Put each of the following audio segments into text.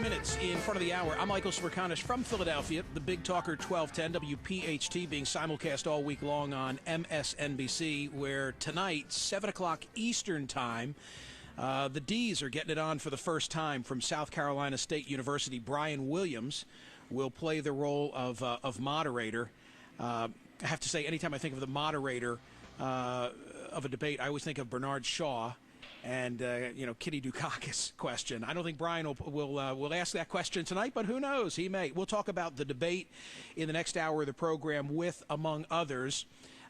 9 minutes in front of the hour. I'm Michael Smerconish from Philadelphia, the Big Talker 1210 WPHT, being simulcast all week long on MSNBC, where tonight, 7 o'clock Eastern Time, the D's are getting it on for the first time from South Carolina State University. Brian Williams will play the role of moderator. I have to say, anytime I think of the moderator of a debate, I always think of Bernard Shaw and Kitty Dukakis question. I don't think Brian will ask that question tonight, but who knows? He may. We'll talk about the debate in the next hour of the program with, among others,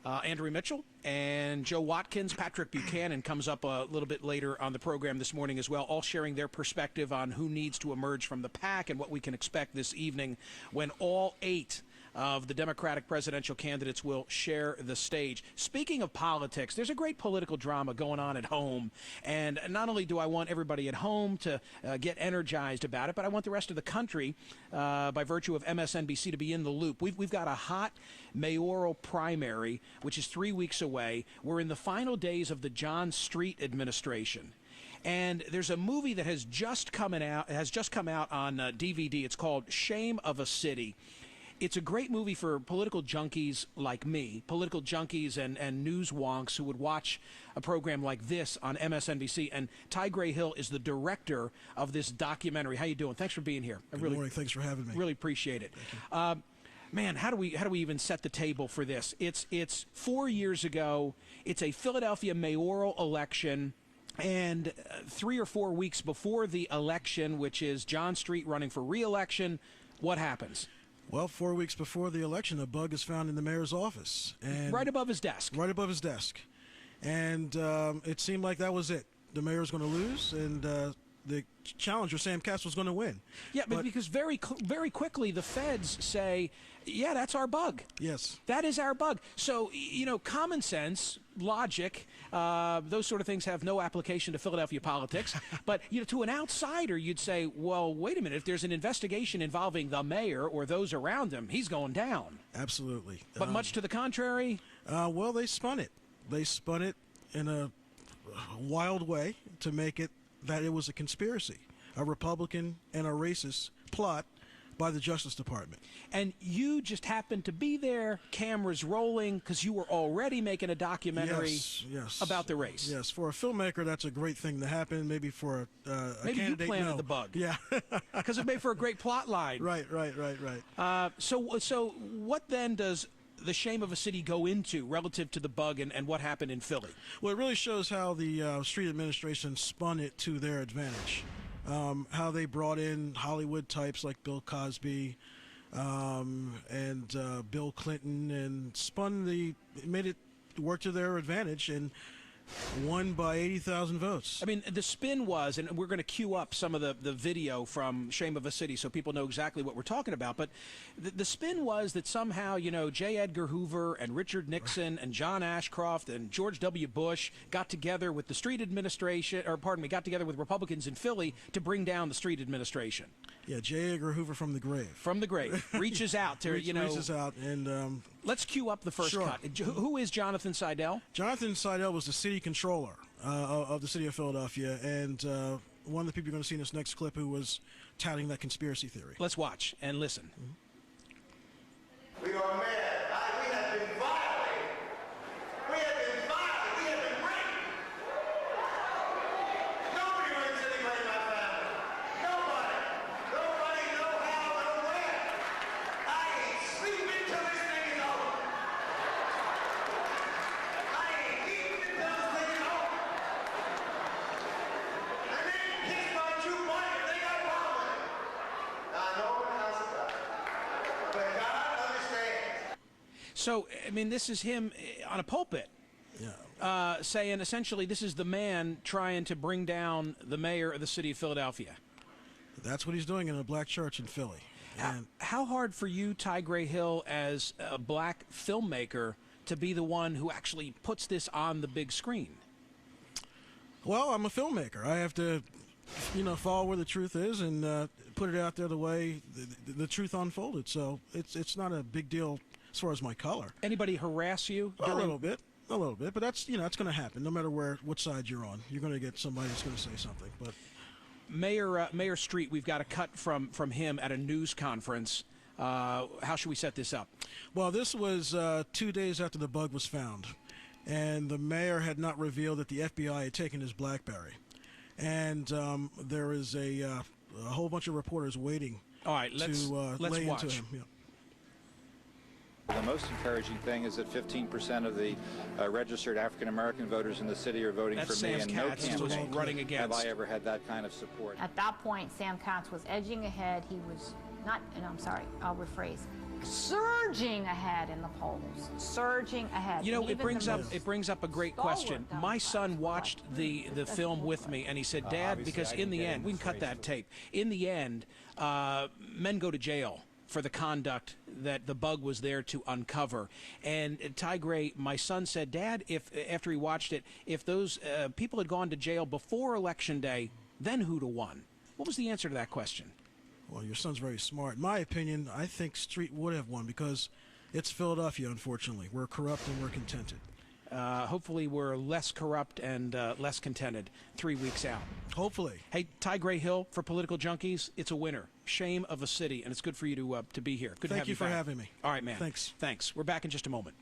Andrew Mitchell and Joe Watkins. Patrick Buchanan comes up a little bit later on the program this morning as well, all sharing their perspective on who needs to emerge from the pack and what we can expect this evening when all 8 of the Democratic presidential candidates will share the stage. Speaking of politics, there's a great political drama going on at home, and not only do I want everybody at home to get energized about it, but I want the rest of the country, by virtue of MSNBC, to be in the loop. We've got a hot mayoral primary, which is 3 weeks away. We're in the final days of the John Street administration. And there's a movie that has just come out on DVD. It's called Shame of a City. It's a great movie for political junkies like me, political junkies and news wonks who would watch a program like this on MSNBC. And Tigre Hill is the director of this documentary. How you doing? Thanks for being here. Good morning. Thanks for having me. Really appreciate it. Man, how do we even set the table for this? It's 4 years ago. It's a Philadelphia mayoral election. And 3 or 4 weeks before the election, which is John Street running for re-election, what happens? Well, 4 weeks before the election, a bug is found in the mayor's office. And right above his desk. Right above his desk. And it seemed like that was it. The mayor's going to lose, and the challenger, Sam Katz, was going to win. Yeah, but because very quickly the feds say, yeah, that's our bug. Yes. That is our bug. So, common sense, logic, those sort of things have no application to Philadelphia politics. But, to an outsider, you'd say, well, wait a minute. If there's an investigation involving the mayor or those around him, he's going down. Absolutely. But much to the contrary? Well, they spun it. They spun it in a wild way to make it that it was a conspiracy, a Republican and a racist plot by the Justice Department. And you just happened to be there, cameras rolling, because you were already making a documentary about the race. Yes, for a filmmaker, that's a great thing to happen. Maybe for a maybe candidate, you planted the bug. Yeah. Because it made for a great plot line. Right. So what then does the Shame of a City go into relative to the bug and what happened in Philly? Well, it really shows how the Street administration spun it to their advantage. How they brought in Hollywood types like Bill Cosby and Bill Clinton and made it work to their advantage and won by 80,000 votes. I mean, the spin was, and we're going to cue up some of the video from Shame of a City so people know exactly what we're talking about, but the spin was that somehow, J. Edgar Hoover and Richard Nixon and John Ashcroft and George W. Bush got together with the Street administration, got together with Republicans in Philly to bring down the Street administration. Yeah, J. Edgar Hoover from the grave. From the grave. Reaches out to, Reaches out and... let's cue up the first cut. Who is Jonathan Seidel? Jonathan Seidel was the city controller of the city of Philadelphia, and one of the people you're going to see in this next clip who was touting that conspiracy theory. Let's watch and listen. Mm-hmm. We are mad. We have been violated. We have been violated. We have been raped. Nobody brings anybody in my family. Nobody. Nobody know how or where. I ain't sleeping till this thing is over. I ain't eating until this thing is over. And then kiss my true wife if they got a problem with it. Now, I know what house is up. But God understands. So, I mean, this is him on a pulpit. Yeah. Saying essentially this is the man trying to bring down the mayor of the city of Philadelphia. That's what he's doing in a black church in Philly. And how hard for you, Tigre Hill, as a black filmmaker, to be the one who actually puts this on the big screen? Well, I'm a filmmaker. I have to, follow where the truth is and put it out there the way the truth unfolded. So it's not a big deal as far as my color. Anybody harass you? A little bit, but that's going to happen no matter what side you're on. You're going to get somebody that's going to say something. But Mayor Street, we've got a cut from him at a news conference. How should we set this up? Well, this was 2 days after the bug was found, and the mayor had not revealed that the FBI had taken his BlackBerry. And there is a whole bunch of reporters waiting. All right, let's lay watch. into him. Yeah. The most encouraging thing is that 15% of the registered African-American voters in the city are voting That's for me, Sam and no Katz was campaign running have against. I ever had that kind of support. At that point, Sam Katz was edging ahead. He was not, and I'm sorry, I'll rephrase, surging ahead in the polls, surging ahead. You know, And it even brings up a great question. stalwart My Democrats son were watched like, the that's film with bullshit. me, and he said, Dad, Obviously, because I in didn't the get end, in we can this cut race, that but- tape. In the end, men go to jail for the conduct that the bug was there to uncover. And Tigre, my son, said, Dad, if after he watched it, if those people had gone to jail before Election Day, then who'd have won? What was the answer to that question? Well, your son's very smart. In my opinion, I think Street would have won because it's Philadelphia, unfortunately. We're corrupt and we're contented. Hopefully we're less corrupt and less contented 3 weeks out. Hopefully. Hey, Tigre Hill, for Political Junkies, it's a winner. Shame of a city, and it's good for you to be here. Good to Thank have you for back. having me. All right, man. Thanks. Thanks. We're back in just a moment.